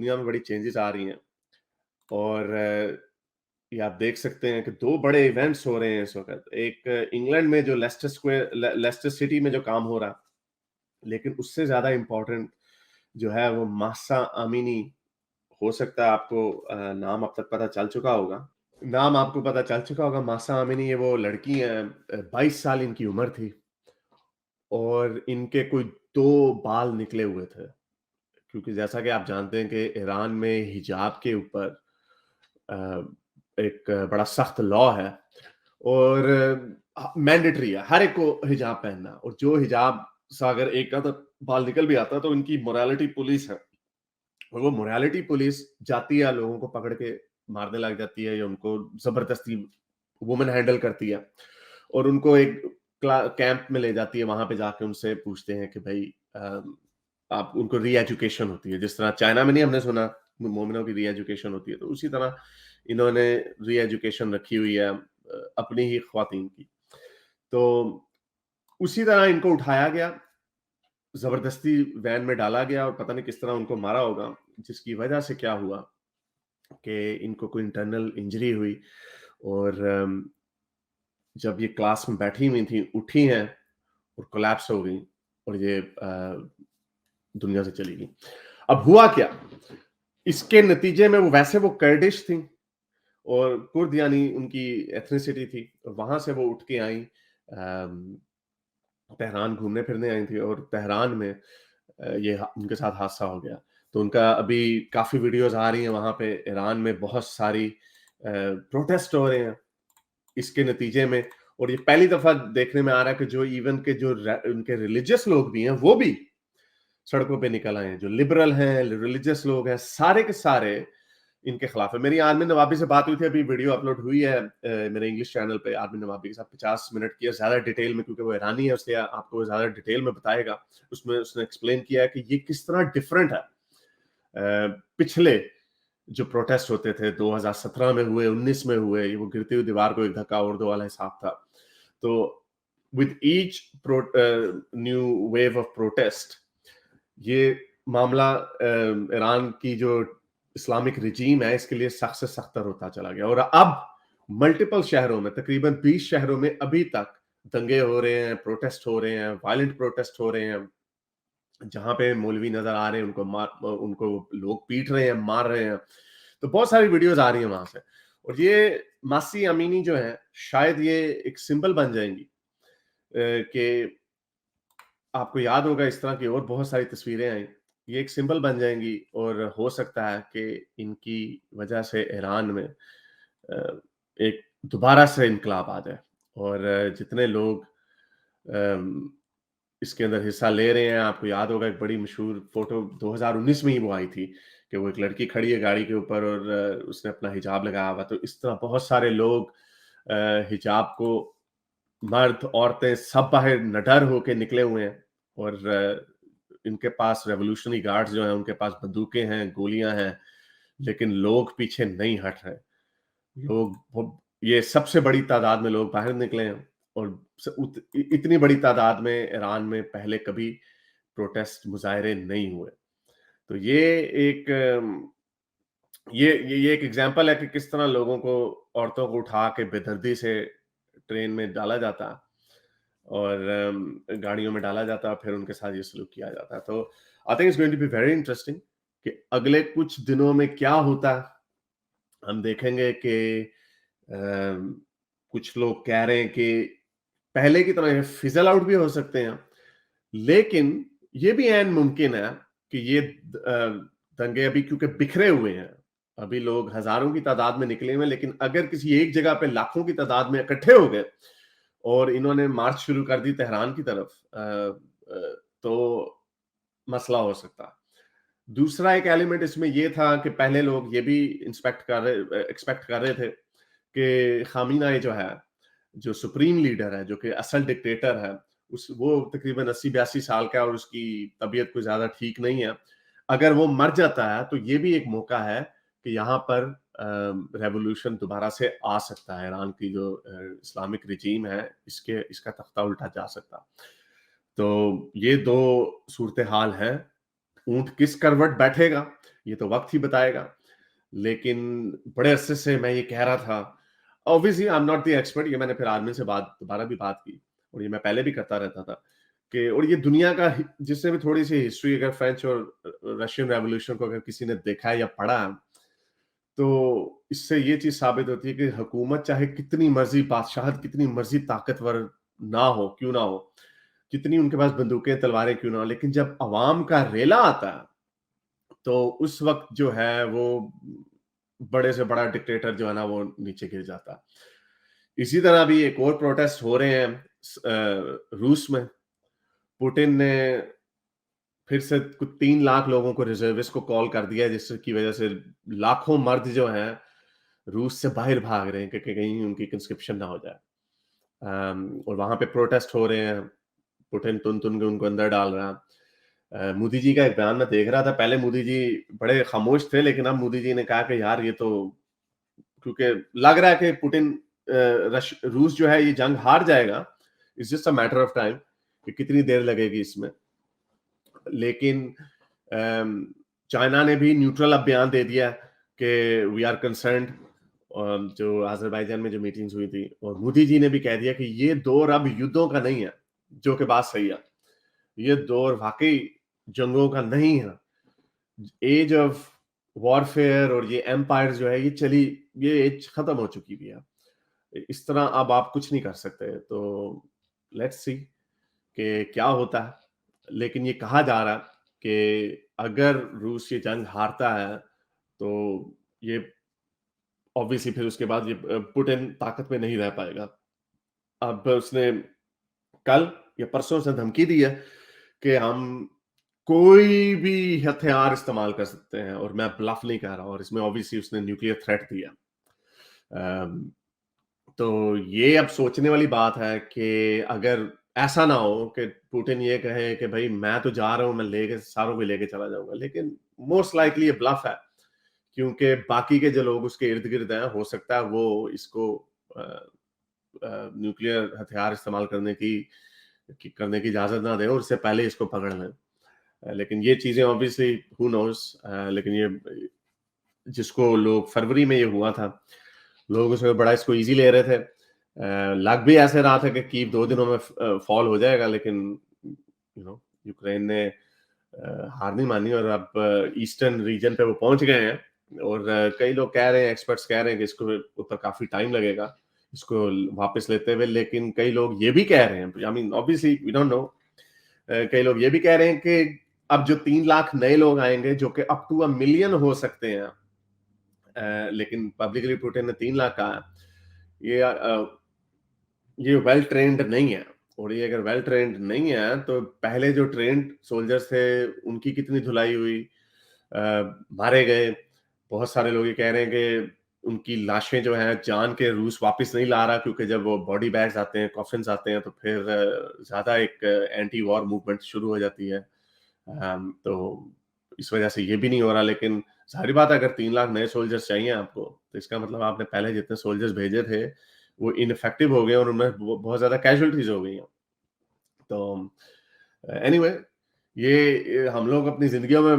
दुनिया में बड़ी चेंजेस आ रही हैं और ये आप देख सकते हैं कि 2 बड़े इवेंट्स हो रहे हैं इस वक़्त। एक इंग्लैंड में जो लेस्टर सिटी में जो काम हो रहा है, लेकिन उससे ज़्यादा इम्पोर्टेंट जो है वो मासा अमीनी। हो सकता है आपको नाम अब तक पता चल चुका होगा। नाम आपको पता चल चुका होगा, मासा अमीनी ये वो लड़की हैं, 22 साल इनकी उम्र थी और इनके कोई 2 बाल निकले हुए थे। क्योंकि जैसा कि आप जानते हैं कि ईरान में हिजाब के ऊपर अ, एक बड़ा सख्त लॉ है और मैंडेटरी है, हर एक को हिजाब पहनना। और जो हिजाब से अगर एक आधा बाल निकल भी आता है तो उनकी मोरालिटी पुलिस है और वो मोरालिटी पुलिस जाती है, लोगों को पकड़ के मारने लग जाती है या उनको जबरदस्ती वुमन हैंडल करती है और उनको एक कैंप में ले जाती है। वहां पे जाके उनसे पूछते हैं कि भाई आप उनको री एजुकेशन होती है, जिस तरह चाइना में नहीं हमने सुना मोमिनों की री एजुकेशन होती है, तो उसी तरह इन्होंने री एजुकेशन रखी हुई है अपनी ही ख्वातीन की। तो उसी तरह इनको उठाया गया, जबरदस्ती वैन में डाला गया और पता नहीं किस तरह उनको मारा होगा, जिसकी वजह से क्या हुआ कि इनको कोई इंटरनल इंजरी हुई और जब ये क्लास में बैठी हुई थी, उठी हैं और कोलैप्स हो गई और ये दुनिया से चली गई। अब हुआ क्या? इसके नतीजे में वो कर्दिश थी और कुर्द यानी उनकी एथनिसिटी थी और वहां से वो उठ के आई, तेहरान घूमने फिरने आई थी और तेहरान में उनके साथ हादसा हो गया। तो उनका अभी काफ़ी वीडियोज़ आ रही हैं वहाँ पे, ईरान में बहुत सारी प्रोटेस्ट हो रहे हैं इसके नतीजे में। और ये पहली दफ़ा देखने में आ रहा है कि जो इवन के जो उनके रिलीजियस लोग भी हैं, वो भी सड़कों पे निकल आए हैं। जो लिबरल हैं, रिलीजियस लोग हैं, सारे के सारे इनके खिलाफ है। मेरी आर्मिन नवाबी से बात हुई थी, अभी वीडियो अपलोड हुई है मेरे इंग्लिश चैनल पे आर्मिन नवाबी के साथ 50 मिनट की है, ज़्यादा डिटेल में, क्योंकि वो ईरानी है इसलिए आपको वो ज़्यादा डिटेल में बताएगा। उसमें उसने एक्सप्लेन किया है कि ये किस तरह डिफरेंट है पिछले जो प्रोटेस्ट होते थे 2017 में हुए, 19 में हुए, वो गिरती हुई दीवार को एक धक्का और दो वाला हिसाब था। तो with each new wave of protest ये मामला ईरान की जो इस्लामिक रिजीम है इसके लिए सख्त से सख्तर होता चला गया और अब मल्टीपल शहरों में, तकरीबन 20 शहरों में अभी तक दंगे हो रहे हैं, प्रोटेस्ट हो रहे हैं, वायलेंट प्रोटेस्ट हो रहे हैं, जहां पे मौलवी नजर आ रहे हैं, उनको लोग पीट रहे हैं, मार रहे हैं। तो बहुत सारी वीडियोस आ रही हैं वहां से और ये मासी अमीनी जो है शायद ये एक सिंबल बन जाएंगी कि आपको याद होगा इस तरह की और बहुत सारी तस्वीरें आई। ये एक सिंबल बन जाएँगी और हो सकता है कि इनकी वजह से ईरान में एक दोबारा से इनकलाब आ जाए और जितने लोग अम, इसके अंदर हिस्सा ले रहे हैं, आपको याद होगा एक बड़ी मशहूर फ़ोटो 2019 में ही वो आई थी कि वो एक लड़की खड़ी है गाड़ी के ऊपर और उसने अपना हिजाब लगाया हुआ। तो इस तरह बहुत सारे लोग हिजाब को, मर्द, औरतें सब बाहर निडर होके निकले हुए हैं और इनके पास रेवोल्यूशनरी गार्ड्स जो हैं, उनके पास बंदूकें हैं, गोलियां हैं, लेकिन लोग पीछे नहीं हट रहे। लोग ये सबसे बड़ी तादाद में लोग बाहर निकले हैं और इतनी बड़ी तादाद में ईरान में पहले कभी प्रोटेस्ट मुजाहरे नहीं हुए। तो ये एक ये एक एग्जांपल है कि किस तरह लोगों को, औरतों को उठा के बेदर्दी से ट्रेन में डाला जाता है और गाड़ियों में डाला जाता है, फिर उनके साथ ये सलूक किया जाता है। तो I think it's going to be very interesting कि अगले कुछ दिनों में क्या होता है। हम देखेंगे कि कुछ लोग कह रहे हैं कि पहले की तरह फिज़ल आउट भी हो सकते हैं, लेकिन ये भी ऐन मुमकिन है कि ये दंगे अभी क्योंकि बिखरे हुए हैं, अभी लोग हज़ारों की तादाद में निकले हुए हैं, लेकिन अगर किसी एक जगह पे लाखों की तादाद में इकट्ठे हो गए और इन्होंने मार्च शुरू कर दी तेहरान की तरफ, तो मसला हो सकता है। दूसरा एक एलिमेंट इसमें ये था कि पहले लोग ये भी एक्सपेक्ट कर रहे थे कि खामिनाई जो है, जो सुप्रीम लीडर है, जो कि असल डिक्टेटर है, वो तकरीबन 80-82 साल का है और उसकी तबीयत कोई ज़्यादा ठीक नहीं है। अगर वो मर जाता है, तो ये भी एक मौका है कि यहाँ पर रेवोल्यूशन दोबारा से आ सकता है। ईरान की जो इस्लामिक रिजीम है, इसका तख्ता उल्टा जा सकता है। तो ये 2 सूरत-ए-हाल हैं ऊँट किस करवट बैठेगा, ये तो वक़्त ही बताएगा। लेकिन बड़े अरसे से मैं ये कह रहा था, obviously I am not the expert, ये मैंने फिर आर्मी से बात दोबारा भी बात की और ये मैं पहले भी करता रहता था कि और ये दुनिया का जिसने भी थोड़ी-सी हिस्ट्री अगर फ्रेंच और रशियन रेवोल्यूशन को अगर किसी ने देखा है या पढ़ा है, तो इससे ये चीज़ साबित होती है कि हुकूमत चाहे कितनी मर्ज़ी बादशाहत कितनी मर्ज़ी ताकतवर ना हो, क्यों ना हो, कितनी उनके पास बंदूकें, तलवारें क्यों ना हो, लेकिन जब अवाम का रेला आता है, तो उस वक़्त जो है वो बड़े से बड़ा डिक्टेटर जो है ना वो नीचे गिर जाता है। इसी तरह अभी एक और प्रोटेस्ट हो रहे हैं रूस में। पुतिन ने फिर से कुछ 3 लाख लोगों को रिजर्विस्ट को कॉल कर दिया है, जिसकी वजह से लाखों मर्द जो हैं रूस से बाहर भाग रहे हैं कि कहीं उनकी कंस्क्रिप्शन ना हो जाए। और वहाँ पे प्रोटेस्ट हो रहे हैं, पुतिन तुन-तुन के उनको अंदर डाल रहा है। मोदी जी का एक बयान मैं देख रहा था, पहले मोदी जी बड़े खामोश थे, लेकिन अब मोदी जी ने कहा कि यार ये तो क्योंकि लग रहा है कि पुतिन रूस जो है ये जंग हार जाएगा, it's just a matter of time कि कितनी देर लगेगी इसमें। लेकिन चाइना ने भी न्यूट्रल अब बयान दे दिया कि वी आर कंसर्न्ड, जो अज़रबैजान में जो मीटिंग्स हुई थी और मोदी जी ने भी कह दिया कि ये दौर अब युद्धों का नहीं है, जो कि बात सही है। ये दौर वाक़ई जंगों का नहीं है। एज ऑफ वॉरफेयर और ये एम्पायर जो है ये एज खत्म हो चुकी भी है। इस तरह अब आप कुछ नहीं कर सकते। तो लेट्स सी कि क्या होता है। लेकिन ये कहा जा रहा है कि अगर रूस ये जंग हारता है, तो ये ऑब्वियसली फिर उसके बाद ये पुतिन ताकत में नहीं रह पाएगा। अब उसने कल या परसों उसने धमकी दी है कि हम कोई भी हथियार इस्तेमाल कर सकते हैं और मैं ब्लफ नहीं कर रहा और इसमें ऑब्वियसली उसने न्यूक्लियर थ्रेट दिया। अम, तो ये अब सोचने वाली बात है कि अगर ऐसा ना हो कि पुतिन ये कहे कि भाई मैं तो जा रहा हूँ, मैं लेके सारों को लेके चला जाऊँगा, लेकिन मोस्ट लाइकली ये ब्लफ है, क्योंकि बाकी के जो लोग उसके इर्द-गिर्द हैं, हो सकता है वो इसको अ न्यूक्लियर हथियार इस्तेमाल करने की इजाज़त ना दें और उससे पहले इसको पकड़ लें। लेकिन ये चीज़ें ऑब्वियसली हू नोज़, लेकिन ये जिसको लोग फरवरी में ये हुआ था, लोग उसमें बड़ा इसको ईज़ी ले रहे थे। लग भी ऐसे रहा था कि कीव 2 दिनों में फॉल हो जाएगा, लेकिन यूक्रेन ने हार नहीं मानी और अब ईस्टर्न रीजन पे वो पहुँच गए हैं और कई लोग कह रहे हैं, एक्सपर्ट्स कह रहे हैं कि इसको ऊपर काफ़ी टाइम लगेगा, इसको वापस लेते हुए। लेकिन कई लोग ये भी कह रहे हैं, I mean obviously we don't know, कई लोग ये भी कह रहे हैं कि अब जो 3 लाख नए लोग आएँगे, जो कि अप टू 1 मिलियन हो सकते हैं, लेकिन पब्लिकली पुतिन ने 3 लाख कहा है। ये ये वेल ट्रेन्ड नहीं है और ये अगर वेल ट्रेन्ड नहीं है, तो पहले जो ट्रेन्ड सोल्जर्स थे, उनकी कितनी धुलाई हुई, अ, मारे गए। बहुत सारे लोग ये कह रहे हैं कि उनकी लाशें जो हैं जान के रूस वापस नहीं ला रहा, क्योंकि जब वो बॉडी बैग्स आते हैं, कॉफ़िन्स आते हैं, तो फिर ज़्यादा एक एंटी वॉर मूवमेंट शुरू हो जाती है। तो इस वजह से ये भी नहीं हो रहा, लेकिन ज़ाहिर बात है अगर 3 लाख नए सोल्जर्स चाहिए आपको, तो इसका मतलब आपने पहले जितने सोल्जर्स भेजे थे, वो इनइफेक्टिव हो गए और उनमें बहुत ज़्यादा कैजुअल्टीज़ हो गई हैं। तो एनीवे ये हम लोग अपनी ज़िंदगियों में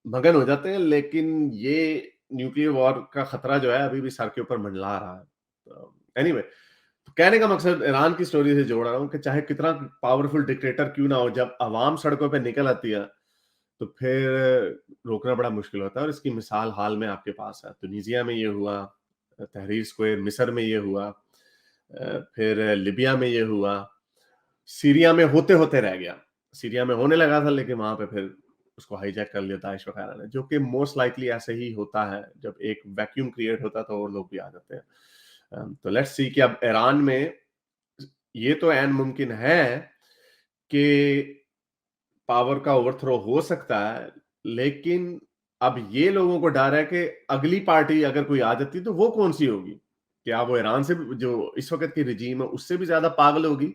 मगन हो जाते हैं, लेकिन ये न्यूक्लियर वॉर का खतरा जो है अभी भी सर के ऊपर मंडला रहा है। तो एनीवे, तो कहने का मकसद ईरान की स्टोरी से जोड़ रहा हूँ कि चाहे कितना पावरफुल डिक्टेटर क्यों ना हो, जब अवाम सड़कों पे निकल आती है, तो फिर रोकना बड़ा मुश्किल होता है और इसकी मिसाल हाल में आपके पास है। तुनीज़िया में ये हुआ, तहरीर स्क्वायर मिस्र में ये हुआ, फिर लिबिया में ये हुआ, सीरिया में होते-होते रह गया। सीरिया में होने लगा था, लेकिन वहाँ पे फिर उसको हाईजैक कर लिया दाइश वगैरह ने, जो कि मोस्ट लाइकली ऐसे ही होता है, जब एक वैक्यूम क्रिएट होता है तो और लोग भी आ जाते हैं। तो लेट्स सी कि अब ईरान में ये तो ऐन मुमकिन है कि पावर का ओवरथ्रो हो सकता है, लेकिन अब ये लोगों को डर है कि अगली पार्टी अगर कोई आ जाती है तो वो कौन-सी होगी? क्या वो ईरान से भी, जो इस वक़्त की रेजिम है, उससे भी ज़्यादा पागल होगी,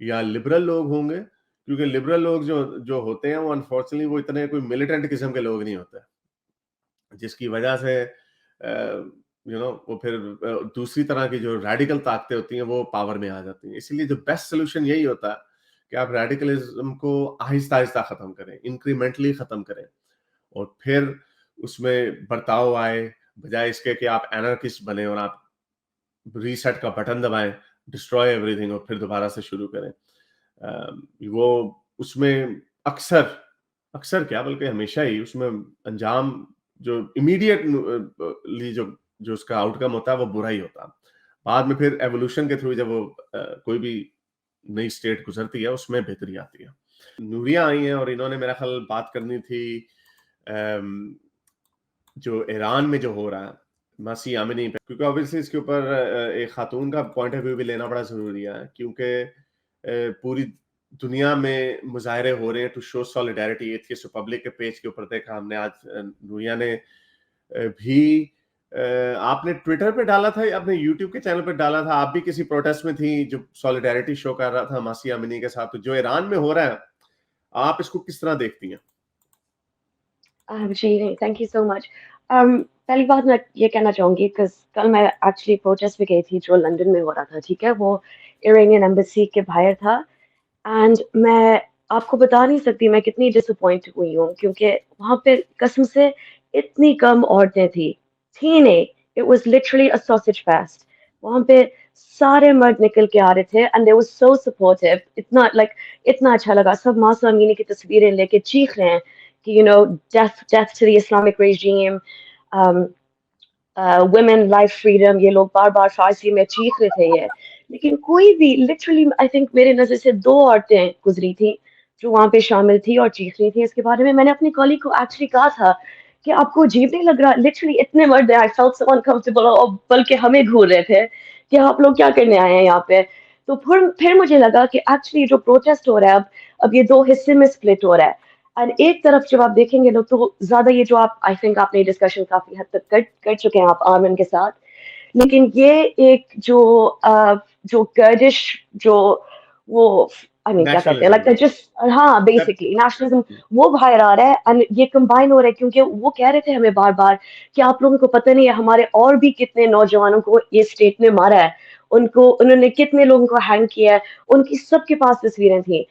या लिबरल लोग होंगे? क्योंकि लिबरल लोग जो जो होते हैं वो अनफॉर्चुनेटली वो इतने कोई मिलिटेंट किस्म के लोग नहीं होते, जिसकी वजह से वो फिर दूसरी तरह की जो रेडिकल ताकतें होती हैं वो पावर में आ जाती हैं। इसीलिए जो बेस्ट सॉल्यूशन यही होता है कि आप रेडिकलिज्म को आहिस्ता-आहिस्ता खत्म करें, इंक्रीमेंटली खत्म करें और फिर उसमें बर्ताव आए, बजाय इसके कि आप एनार्किस्ट बने और आप रीसेट का बटन दबाएँ, डिस्ट्रॉय एवरीथिंग और फिर दोबारा से शुरू करें। वो उसमें अक्सर अक्सर क्या बल्कि हमेशा ही उसमें अंजाम जो इमीडिएट ली जो उसका आउटकम होता है वो बुरा ही होता है। बाद में फिर एवोल्यूशन के थ्रू जब वो कोई भी नई स्टेट गुजरती है उसमें बेहतरी आती है। नूरिया आई हैं और इन्होंने मेरा ख्याल बात करनी थी अम, जो ईरान में जो हो रहा है, मासी अमनी पे, क्योंकि ऑब्वियसली इसके ऊपर एक खातून का पॉइंट ऑफ व्यू भी लेना बड़ा ज़रूरी है क्योंकि पूरी दुनिया में मुज़ाहरे हो रहे हैं to show solidarity. Atheist republic के पेज के ऊपर देखा हमने आज नूरिया ने भी आपने ट्विटर पे डाला था या आपने यूट्यूब के चैनल पे डाला था, आप भी किसी प्रोटेस्ट में थी जो सॉलिडारिटी शो कर रहा था मासी अमनी के साथ, तो जो ईरान में हो रहा है, आप इसको किस तरह देखती हैं? जी नहीं, थैंक यू सो मच। पहली बात मैं ये कहना चाहूँगी बिकॉज़ कल मैं एक्चुअली प्रोटेस्ट पे गई थी जो लंदन में हो रहा था, ठीक है? वो इरानियन एम्बेसी के बाहर था एंड मैं आपको बता नहीं सकती मैं कितनी डिसअपॉइंट हुई हूँ क्योंकि वहाँ पे कसम से इतनी कम औरतें थी नहीं, it was literally a sausage fest. वहाँ पे सारे मर्द निकल के आ रहे थे and they were so supportive, इतना अच्छा लगा। सब मासूम अमीनी की तस्वीरें लेके चीख रहे हैं कि death to the Islamic regime, women life freedom, ये लोग बार बार फारसी में चीख रहे थे ये। लेकिन कोई भी लिटरली आई थिंक मेरे नजर से दो औरतें गुजरी थी जो वहां पे शामिल थी और चीख रही थी इसके बारे में। मैंने अपनी कॉलीग को एक्चुअली कहा था कि आपको अजीब नहीं लग रहा, लिटरली इतने मर्द हैं, आई फेल्ट सो अनकंफर्टेबल, और बल्कि हमें घूर रहे थे कि आप लोग क्या करने आए हैं यहाँ पे। तो फिर मुझे लगा कि एक्चुअली जो प्रोटेस्ट हो रहा है अब ये दो हिस्से में स्प्लिट हो रहा है। और एक तरफ जब आप देखेंगे लोग तो ज्यादा ये जो आप आई थिंक आपने डिस्कशन काफी हद तक कर चुके हैं आप आर्मन के साथ, लेकिन ये एक जो गर्दिश जो वो आई मीन क्या कहते हैं नेशनलिज्म। लगता है जिस, हाँ बेसिकली नेशनलिज्म, वो बाहर आ रहा है एंड ये कंबाइन हो रहा है क्योंकि वो कह रहे थे हमें बार बार कि आप लोगों को पता नहीं है हमारे और भी कितने नौजवानों को ये स्टेट ने मारा है, उनको उन्होंने कितने लोगों को हैंग किया है, उनकी सबके पास तस्वीरें थी।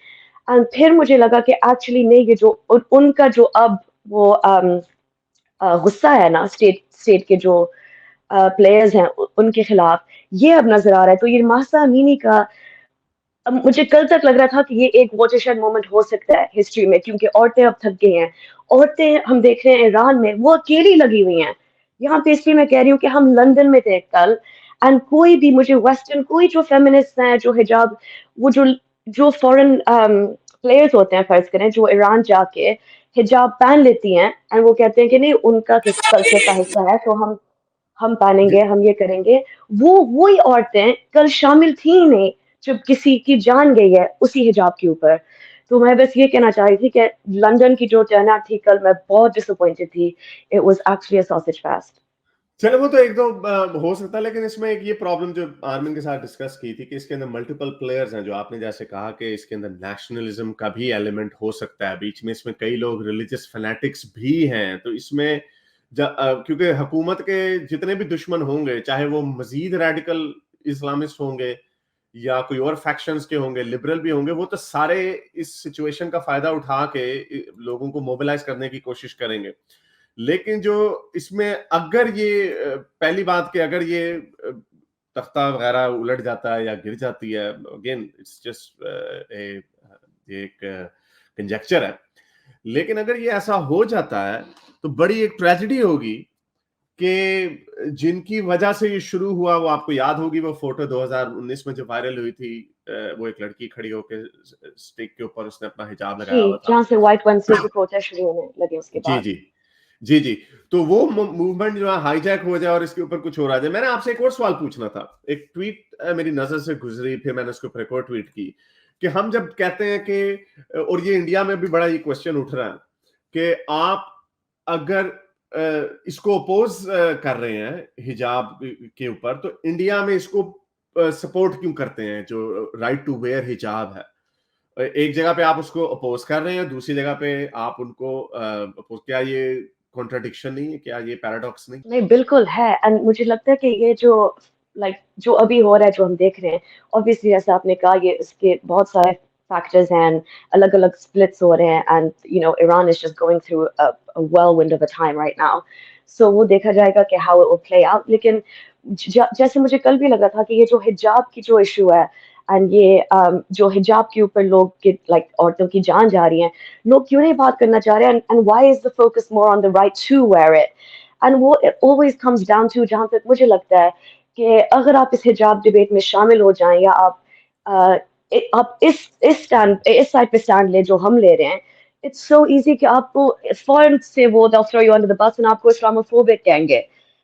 एंड फिर मुझे लगा कि एक्चुअली नहीं, ये जो उनका जो अब वो गुस्सा है ना स्टेट स्टेट के जो प्लेयर्स हैं उनके खिलाफ, ये अब नजर आ रहा है। तो ये मासा अमीनी का अब मुझे कल तक लग रहा था कि ये एक वॉटरशेड मोमेंट हो सकता है हिस्ट्री में क्योंकि औरतें अब थक गई हैं। औरतें हम देख रहे हैं ईरान में वो अकेली लगी हुई हैं। यहाँ पे इसलिए मैं कह रही हूँ कि हम लंदन में थे कल एंड कोई भी मुझे वेस्टर्न कोई जो फेमिनिस्ट हैं जो हिजाब वो जो फॉरेन प्लेयर्स होते हैं फर्ज करें जो ईरान जाके हिजाब पहन लेती हैं एंड वो कहते हैं कि नहीं उनका कल्चर का हिस्सा है तो हम पहनेंगे, जी, हम ये करेंगे। वही औरतें कल शामिल थी ही नहीं जब किसी की जान गई है उसी हिजाब के ऊपर। तो मैं बस ये कहना चाह रही थी कि लंदन की जो टर्नआउट थी कल मैं बहुत डिसअपॉइंटेड थी। It was actually a sausage fest. चलो वो तो एक दो हो सकता है, लेकिन इसमें एक ये प्रॉब्लम जो आर्मिन के साथ डिस्कस की थी कि इसके अंदर मल्टीपल प्लेयर्स हैं, जो आपने जैसे कहा कि इसके अंदर नेशनलिज्म का भी एलिमेंट हो सकता है बीच में, इसमें कई लोग रिलीजियस फैनेटिक्स भी हैं, तो इसमें क्योंकि हुकूमत के जितने भी दुश्मन होंगे, चाहे वो मजीद रेडिकल इस्लामिस्ट होंगे या कोई और फैक्शंस के होंगे, लिबरल भी होंगे, वो तो सारे इस सिचुएशन का फायदा उठा के लोगों को मोबिलाइज करने की कोशिश करेंगे। लेकिन जो इसमें अगर ये पहली बात कि अगर ये तख्ता वगैरह उलट जाता है या गिर जाती है, अगेन इट्स जस्ट ये एक कंजेक्चर है, लेकिन अगर ये ऐसा हो जाता है तो बड़ी एक ट्रेजेडी होगी कि जिनकी वजह से ये शुरू हुआ, वो आपको याद होगी वो फोटो 2019 में जो वायरल हुई थी, वो एक लड़की खड़ी होकर स्टिक के ऊपर उसने अपना हिजाब जी, लगाया हुआ था। जहाँ से व्हाइट वेडनेसडे के प्रोटेस्ट शुरू होने लगे उसके जी बाद। जी जी, जी। तो वो मूवमेंट जो है हाईजैक हो जाए और इसके ऊपर कुछ हो रहा है। मैंने आपसे एक और सवाल पूछना था। एक ट्वीट मेरी नज़र से गुज़री, फिर मैंने उसके ऊपर एक और ट्वीट की कि हम जब कहते हैं कि और ये इंडिया में भी बड़ा ये क्वेश्चन उठ रहा है कि आप अगर इसको अपोज़ कर रहे हैं हिजाब के ऊपर, तो इंडिया में इसको सपोर्ट क्यों करते हैं, जो राइट टू वेयर हिजाब है? एक जगह पे आप उसको अपोज कर रहे हैं, दूसरी जगह पे आप उनको क्या ये कॉन्ट्रडिक्शन नहीं है? क्या ये पैराडॉक्स नहीं? नहीं बिल्कुल है एंड मुझे लगता है कि ये जो अभी हो रहा है जो हम देख रहे हैं, ऑब्वियसली जैसा आपने कहा ये इसके बहुत सारे factors हैं, अलग-अलग splits हो रहे हैं, and you know Iran is just going through a whirlwind of a time right now. So वो देखा जाएगा कि how it will play out. लेकिन जैसे मुझे कल भी लगा था कि ये जो हिजाब की जो इशू है एंड ये जो हिजाब के ऊपर लोग के लाइक औरतों की जान जा रही है, लोग क्यों नहीं बात करना चाह रहे हैं, and why is the focus more on the right to wear it, and वो ऑलवेज कम्स डाउन टू, जहाँ तक मुझे लगता है कि अगर आप इस हिजाब डिबेट में शामिल हो जाएं या अ, आप इस स्टैंड इस साइड पे स्टैंड ले जो हम ले रहे हैं, इट्स सो इजी कि आपको फौरन से वो they'll throw you under the bus and आपको इस्लामोफोबिक कहेंगे,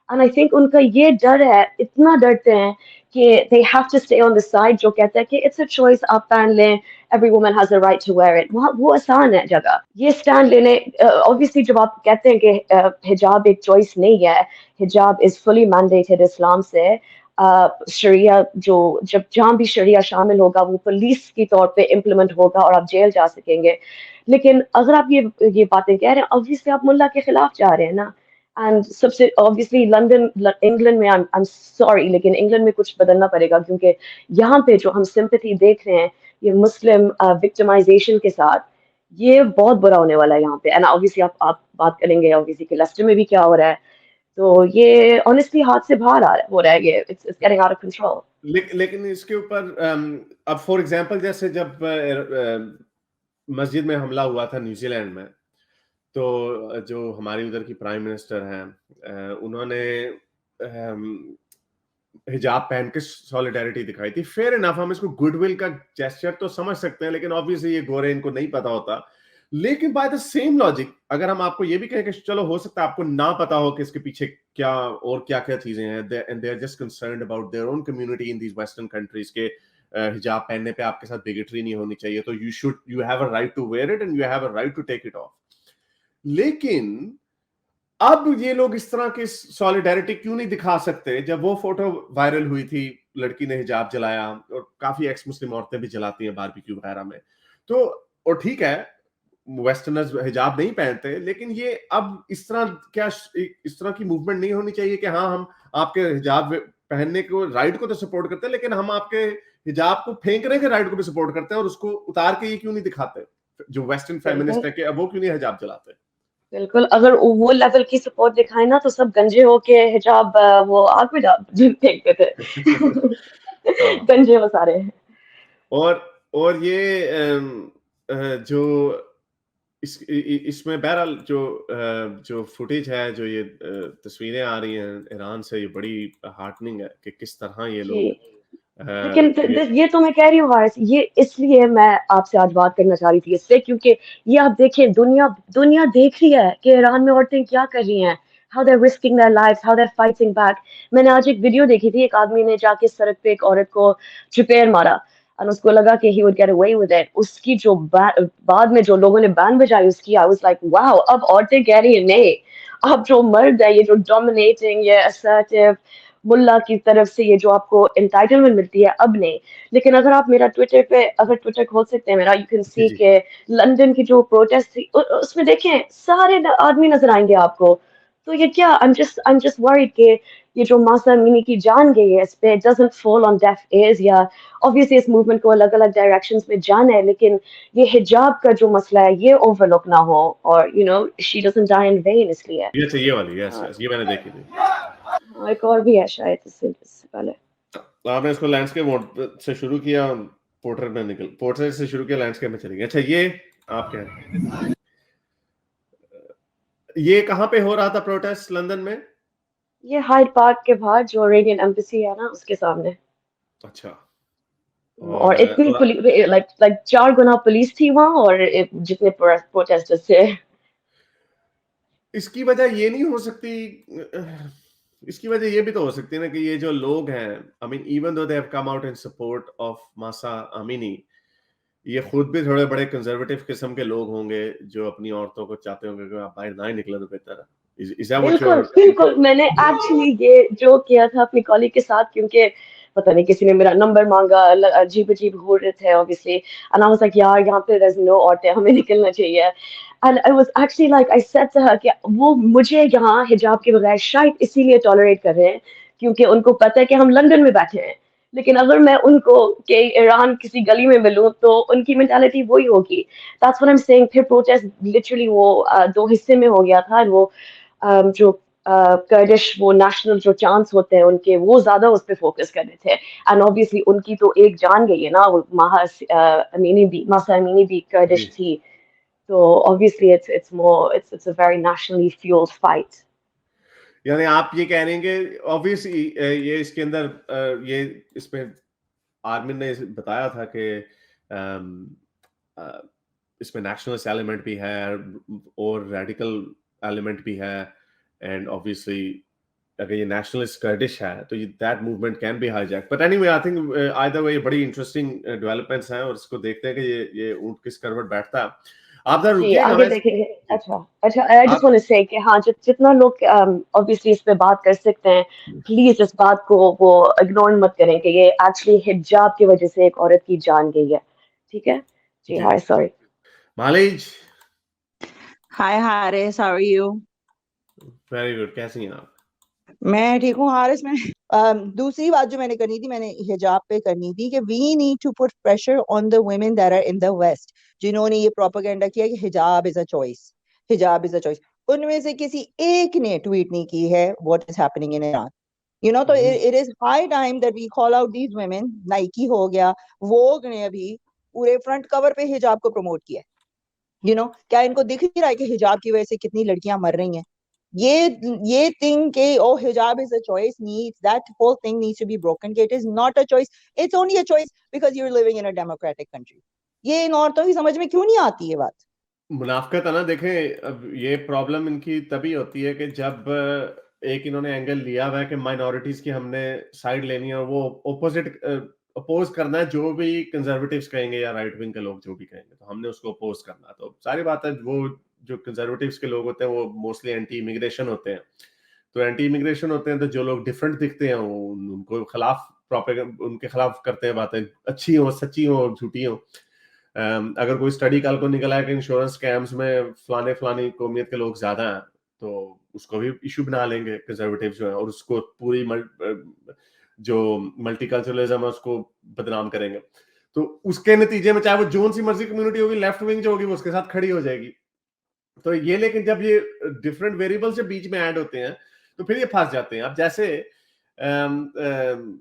एंड आई थिंक उनका ये डर है, इतना डरते हैं कि they have to stay on the side जो कहता है कि it's a choice, आप पहन लें, every woman has the right to wear it, वहाँ वो आसान है जगह ये स्टैंड लेने। ऑब्वियसली जब आप कहते हैं कि हिजाब एक चॉइस नहीं है, हिजाब इज फुली मैंडेटेड इस्लाम से, शरिया जो जब जहाँ भी शरिया शामिल होगा वो पुलिस की तौर पे इम्प्लीमेंट होगा और आप जेल जा सकेंगे। लेकिन अगर आप ये बातें कह रहे हैं, ऑब्वियसली आप मुल्ला के खिलाफ जा रहे हैं ना, एंड सबसे ऑब्वियसली लंदन इंग्लैंड में, आई एम सॉरी लेकिन इंग्लैंड में कुछ बदलना पड़ेगा, क्योंकि यहाँ पे जो हम सिंपैथी देख रहे हैं ये मुस्लिम विक्टिमाइजेशन के साथ, ये बहुत बुरा होने वाला है यहाँ पे, एंड ऑब्वियसली आप बात करेंगे ऑब्वियसली कि लेस्टर में भी क्या हो रहा है, तो ये ऑनेस्टली हाथ से बाहर आ रहा हो रहा है, ये it's getting out of control. लेकिन इसके ऊपर अब फॉर एग्जांपल जैसे जब मस्जिद में हमला हुआ था न्यूजीलैंड में, तो जो हमारी उधर की प्राइम मिनिस्टर हैं उन्होंने हिजाब पहन के सॉलिडारिटी दिखाई थी। फेयर इनफ, हम इसको गुडविल का जेस्चर तो समझ सकते हैं, लेकिन ऑब्वियसली ये गोरे इनको नहीं पता होता। लेकिन बाय द सेम लॉजिक अगर हम आपको ये भी कहें कि चलो हो सकता है आपको ना पता हो कि इसके पीछे क्या और क्या-क्या चीजें हैं, and they are just concerned about their own community in these western countries के हिजाब पहनने पे आपके साथ बिगेटरी नहीं होनी चाहिए, तो you have a right to wear it and you have a right to take it off. लेकिन अब ये लोग इस तरह की सॉलिडारिटी क्यों नहीं दिखा सकते? जब वो फोटो वायरल हुई थी, लड़की ने हिजाब जलाया और काफी एक्स मुस्लिम औरतें भी जलाती हैं बारबेक्यू वगैरह में, तो और ठीक है वेस्टर्नर्स हिजाब नहीं पहनते, लेकिन ये अब इस तरह की मूवमेंट नहीं होनी चाहिए कि हाँ हम आपके हिजाब पहनने को राइट को तो सपोर्ट करते हैं, लेकिन हम आपके हिजाब को फेंकने के राइट को भी सपोर्ट करते हैं, और उसको उतार के ये क्यों नहीं दिखाते जो वेस्टर्न फेमिनिस्ट है कि अब वो क्यों नहीं हिजाब जलाते? बिल्कुल, अगर वो लेवल की सपोर्ट दिखाए ना तो सब गंजे होके हिजाब वो आग में फेंकते थे। हाँ। गंजे वो सारे। और ये जो इसमें बहरहाल जो फुटेज है, जो ये तस्वीरें आ रही हैं ईरान से, ये बड़ी हार्टनिंग है कि किस तरह ये जी, लोग लेकिन ये तो मैं कह रही हूँ हारिस, ये इसलिए मैं आपसे आज बात करना चाह रही थी इससे, क्योंकि ये आप देखें, दुनिया दुनिया देख रही है कि ईरान में औरतें क्या कर रही हैं, how they risking their lives, how they fighting back. मैंने आज एक वीडियो देखी थी, एक आदमी ने जाके सड़क पे एक औरत को चपेट मारा और उसको लगा कि he would get away with it. उसकी जो बाद में जो लोगों ने बैन बजाई उसकी, आई वाज लाइक वाओ, अब औरतें कह रही हैं नहीं, अब जो मर्द है ये जो डोमिनेटिंग, ये असर्टिव मुल्ला की तरफ से ये जो आपको एंटाइटलमेंट मिलती है, अब नहीं। लेकिन अगर आप मेरा ट्विटर पे अगर ट्विटर खोल सकते हैं मेरा, यू कैन जी सी जी के लंदन की जो प्रोटेस्ट थी उसमें देखें सारे आदमी नजर आएंगे आपको। तो ये क्या, आई एम जस्ट वरीड कि ये जो मासा अमीनी की जान गई है इस पे doesn't fall on def ears, या ऑब्वियसली इस मूवमेंट को अलग अलग डायरेक्शंस में जाना है, लेकिन ये हिजाब का जो मसला है ये ओवरलुक ना हो, और you know she doesn't die in vain, इसलिए। ये चाहिए वाली, यस हाँ, यस, ये मैंने देखी थी। एक और भी है शायद इससे पहले। तो आपने इसको लैंडस्केप मोड से शुरू किया, पोर्ट्रेट से शुरू किया, लैंडस्केप में चली गई। अच्छा ये आप क्या है, ये कहाँ पे हो रहा था प्रोटेस्ट लंदन में? ये हाइड पार्क के बाहर जो रेडियन एम्बेसी है ना उसके सामने। अच्छा। और इतनी और पुलिस, लाइक लाइक 4 गुना पुलिस थी वहां, और जितने प्रोटेस्टर्स थे। इसकी वजह ये नहीं हो सकती, इसकी वजह ये भी तो हो सकती है ना कि ये जो लोग हैं, I mean even though they have come out in support of मासा अमीनी, ये खुद भी थोड़े बड़े कंजर्वेटिव किस्म के लोग होंगे जो अपनी औरतों को चाहते होंगे कि आप बाहर ना ही निकले तो बेहतर है। इज दैट व्हाट बिल्कुल योर? बिल्कुल, मैंने एक्चुअली ये जो किया था अपनी कॉलीग के साथ, क्योंकि पता नहीं किसी ने मेरा नंबर मांगा, अजीब अजीब हो रहे थे obviously, and I was like यार यहाँ पे there's no औरतें, हमें निकलना चाहिए। And I was actually like I said to her कि वो मुझे यहाँ हिजाब के बगैर शायद इसीलिए टॉलरेट कर रहे हैं क्योंकि उनको पता है कि हम लंदन में बैठे हैं, लेकिन अगर मैं उनको कि ईरान किसी गली में मिलूँ तो उनकी मेंटालिटी वही होगी। That's what I am saying. फिर प्रोटेस्ट लिटरली वो 2 हिस्से में हो गया था। वो जो कर्दिश वो नेशनल जो चांस होते हैं उनके, वो ज़्यादा उस पे फोकस कर रहे थे। एंड ऑब्वियसली उनकी तो एक जान गई है ना, वो मासा अमीनी भी जी। कर्दिश थी। तो obviously it's more it's a very nationally fuelled fight. यानी आप ये कह रहे हैं कि ऑब्वियसली ये इसके अंदर ये इसमें आर्मिन ने बताया था कि अम, अ, इसमें नेशनलिस्ट एलिमेंट भी है और रेडिकल एलिमेंट भी है, एंड ऑब्वियसली अगर ये नेशनलिस्ट कर्डिश है तो ये that movement can be hijack. But anyway I think either way बड़ी इंटरेस्टिंग डेवलपमेंट्स हैं और इसको देखते हैं कि ये ऊंट किस करवट बैठता है। आप जरा जी, रुकिएगा, आगे मैं देखेंगे। जी, अच्छा, अच्छा, आई जस्ट आप वांट टू से कि हाँ, जितना लोग ऑब्वियसली इस पे बात कर सकते हैं, प्लीज इस बात को वो इग्नोर मत करें कि ये एक्चुअली हिजाब की वजह से एक औरत की जान गई है। ठीक है? जी, जी हाय, सॉरी। मालिज, hi Haris, how are you? Very good, कैसी हैं आप? मैं ठीक हूँ हारिस। मैं दूसरी बात जो मैंने करनी थी, मैंने हिजाब पे करनी थी कि we need to put pressure on the women that are in the west, जिन्होंने ये प्रोपेगेंडा किया कि hijab is a choice, hijab is a choice. उनमें से किसी एक ने ट्वीट नहीं की है what is happening in Iran. तो it is high time that we call out these women. Nike हो गया, वोग ने अभी पूरे फ्रंट कवर पे हिजाब को प्रमोट किया है। क्या इनको दिख नहीं रहा है कि हिजाब की वजह से कितनी लड़कियां मर रही हैं? ये थिंग के ओ hijab is a choice needs, that whole thing needs to be broken कि it is not a choice, it's only a choice because you are living in a democratic country. ये इन औरतों की समझ में क्यों नहीं आती ये बात? मुनाफकत है ना, देखें अब ये प्रॉब्लम इनकी तभी होती है कि जब एक इन्होंने एंगल लिया हुआ है कि माइनॉरिटीज की हमने साइड लेनी है और वो ओपोजिट अपोज करना है, जो भी कंजर्वेटिव्स कहेंगे या राइट विंग के लोग जो भी कहेंगे तो हमने उसको अपोज करना है। तो सारी बात है, वो जो कंजर्वेटिव्स के लोग होते हैं वो मोस्टली एंटी इमिग्रेशन होते हैं। तो एंटी इमिग्रेशन होते हैं तो जो लोग डिफरेंट दिखते हैं वो उनको खिलाफ प्रोपेगेंडा उनके खिलाफ करते हैं, बातें अच्छी हो सच्ची हो झूठी हो। अगर कोई स्टडी कल को निकला है कि इंश्योरेंस स्कैम्स में फलाने फलानी कौमियत के लोग ज्यादा हैं तो उसको भी इशू बना लेंगे कंजर्वेटिव जो है, और उसको पूरी जो मल्टीकल्चरलिज्म है उसको बदनाम करेंगे। तो उसके नतीजे में चाहे वो जोन सी मर्जी कम्युनिटी होगी, लेफ्ट विंग जो होगी वो उसके साथ खड़ी हो जाएगी। तो ये, लेकिन जब ये डिफरेंट वेरिएबल्स जब बीच में ऐड होते हैं तो फिर ये फंस जाते हैं। अब जैसे अम, अम,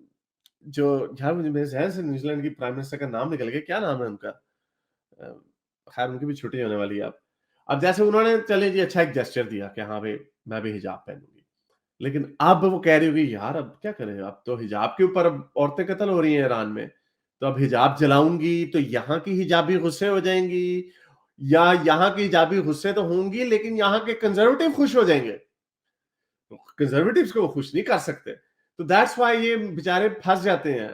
जो यार मुझे मेरे जहन से न्यूजीलैंड की प्राइम मिनिस्टर का नाम निकल गया, क्या नाम है उनका? अ, खैर उनकी भी छुट्टी होने वाली है अब जैसे उन्होंने चले जी अच्छा एक जेस्चर दिया कि हाँ भाई मैं भी हिजाब पहनूंगी, लेकिन अब वो कह रही होगी यार अब क्या करें, अब तो हिजाब के ऊपर अब औरतें कत्ल हो रही हैं ईरान में, तो अब हिजाब जलाऊंगी तो यहाँ की हिजाबी गुस्से हो जाएंगी, या यहाँ की हिजाबी गुस्से तो होंगी लेकिन यहाँ के कंजर्वेटिव खुश हो जाएंगे। कंजर्वेटिव्स को वो खुश नहीं कर सकते। तो दैट्स व्हाई ये बेचारे फंस जाते हैं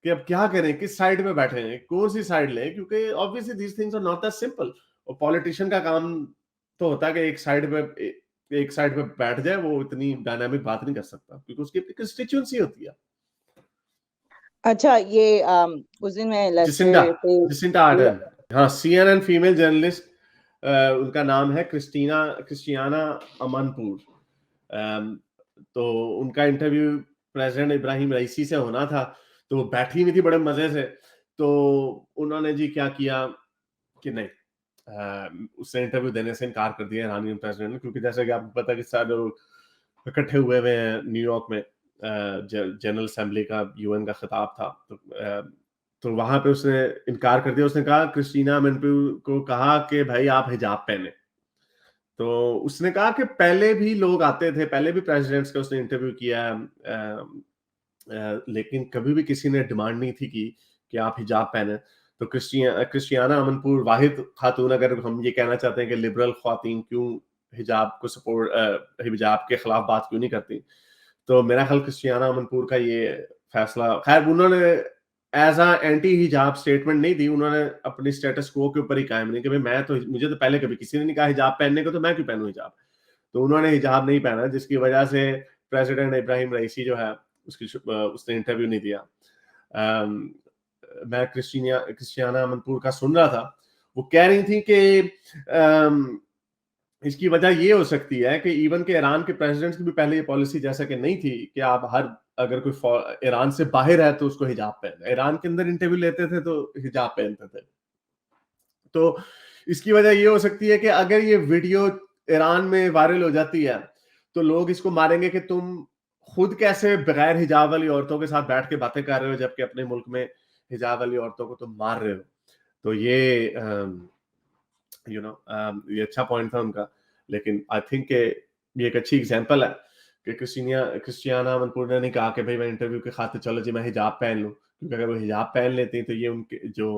कि अब क्या करें, किस साइड में बैठे हैं, कौन सी साइड लें, क्योंकि obviously these things are not that simple. और पॉलिटिशियन का काम तो होता है कि एक साइड पे बैठ जाए, वो इतनी डायनामिक बात नहीं कर सकता क्योंकि उसकी अपनी कंस्टिट्यूएंसी होती है। अच्छा, ये उस दिन मैं जिसिंडा लेक्चर पे जिसिंडा आर्डर्न, हाँ, सीएनएन फीमेल जर्नलिस्ट, उनका नाम है क्रिस्टियाना अमनपुर। तो उनका इंटरव्यू प्रेसिडेंट इब्राहिम रईसी से होना था, तो वो बैठी हुई थी बड़े मजे से। तो उन्होंने जी क्या किया कि नहीं, उससे इंटरव्यू देने से इनकार कर दिया ईरानियन प्रेसिडेंट ने, क्योंकि जैसा कि आपको पता है कि सारे लोग इकट्ठे हुए हैं न्यूयॉर्क में, जनरल असेंबली का यूएन का खिताब था, तो वहां पे उसने इनकार कर दिया। उसने कहा, क्रिस्टीना मिनपू को कहा कि भाई आप हिजाब पहने। तो उसने कहा कि पहले भी लोग आते थे, पहले भी प्रेसिडेंट्स का उसने इंटरव्यू किया, लेकिन कभी भी किसी ने डिमांड नहीं थी कि आप हिजाब पहने। तो क्रिस्टियाना अमनपुर वाहिद खातून, अगर हम ये कहना चाहते हैं कि लिबरल ख्वातीन क्यों हिजाब को सपोर्ट, हिजाब के खिलाफ बात क्यों नहीं करती, तो मेरा ख्याल क्रिस्टियाना अमनपुर का ये फैसला, खैर उन्होंने एज अ एंटी हिजाब स्टेटमेंट नहीं दी, उन्होंने अपनी स्टेटस को के ऊपर ही कायम नहीं कि भाई मैं तो, मुझे तो पहले कभी किसी ने नहीं कहा हिजाब पहनने को, तो मैं क्यों पहनूं हिजाब। तो उन्होंने हिजाब नहीं पहना, जिसकी वजह से प्रेसिडेंट इब्राहिम रईसी जो है उसने इंटरव्यू नहीं दिया। मैं क्रिस्टियाना मनपूर का सुन रहा था, वो कह रही थी कि इसकी वजह ये हो सकती है कि इवन के ईरान के प्रेसिडेंट्स की भी पहले ये पॉलिसी जैसा कि नहीं थी कि आप हर अगर कोई ईरान से बाहर है तो उसको हिजाब पहनना, ईरान के अंदर इंटरव्यू लेते थे तो हिजाब पहनते थे। तो इसकी वजह ये हो सकती है कि अगर ये वीडियो ईरान में वायरल हो जाती है तो लोग इसको मारेंगे कि तुम खुद कैसे बगैर हिजाब वाली औरतों के साथ बैठ के बातें कर रहे हो जबकि अपने मुल्क में हिजाब वाली औरतों को तुम मार रहे हो। तो ये ये अच्छा पॉइंट था उनका, लेकिन आई थिंक ये एक अच्छी एग्जांपल है कि क्रिस्टियाना मनपुरा ने कहा कि भाई मैं इंटरव्यू के खातिर चलो जी मैं हिजाब पहन लूं, क्योंकि अगर वो हिजाब पहन लेती तो ये उनके जो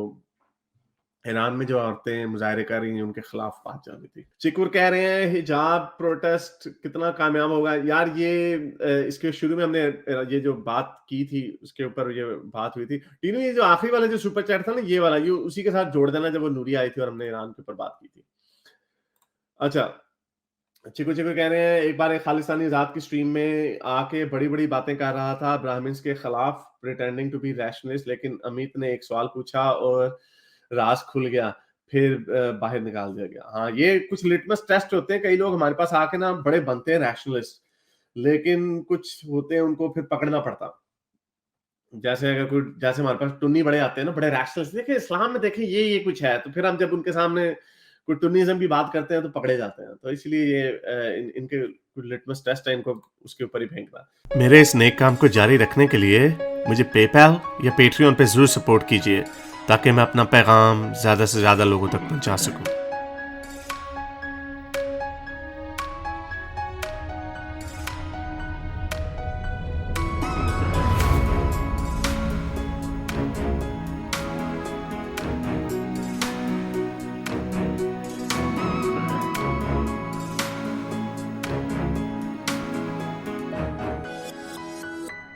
ईरान में जो औरतें मुजाहरे कर रही हैं उनके खिलाफ बात जानी थी। चिकुर कह रहे हैं हिजाब प्रोटेस्ट कितना कामयाब होगा। यार ये इसके शुरू में हमने ये जो बात की थी उसके ऊपर ये बात हुई थी। टीनू ये जो आखिरी वाला जो सुपर चैट था ना ये वाला, ये उसी के साथ जोड़ देना जब वो नूरी आई थी और हमने ईरान के ऊपर बात की थी। अच्छा, चिकू कह रहे हैं एक बार एक खालिस्तानी आजाद की स्ट्रीम में आके बड़ी बड़ी बातें कर रहा था ब्राह्मण्स के खिलाफ प्रिटेंडिंग टू बी रैशनलिस्ट, लेकिन अमित ने एक सवाल पूछा और राज खुल गया, फिर बाहर निकाल दिया गया। हाँ, ये कुछ लिटमस टेस्ट होते हैं। कई लोग हमारे पास आके ना बड़े बनते हैं रैशनलिस्ट, लेकिन कुछ होते हैं उनको फिर पकड़ना पड़ता। जैसे अगर कोई जैसे हमारे पास टुन्नी बड़े आते हैं ना, बड़े रैशनलिस्ट, देखिए इस्लाम में देखिए ये कुछ है, तो फिर हम जब उनके सामने कोई टुन्निज्म की बात करते हैं तो पकड़े जाते हैं। तो इसलिए ये इनके लिटमस टेस्ट है, इनको उसके ऊपर ही फेंकना। मेरे इस नेक काम को जारी रखने के लिए मुझे पेपैल या पेट्रियन पे जरूर सपोर्ट कीजिए ताकि मैं अपना पैगाम ज़्यादा से ज़्यादा लोगों तक पहुंचा सकूं।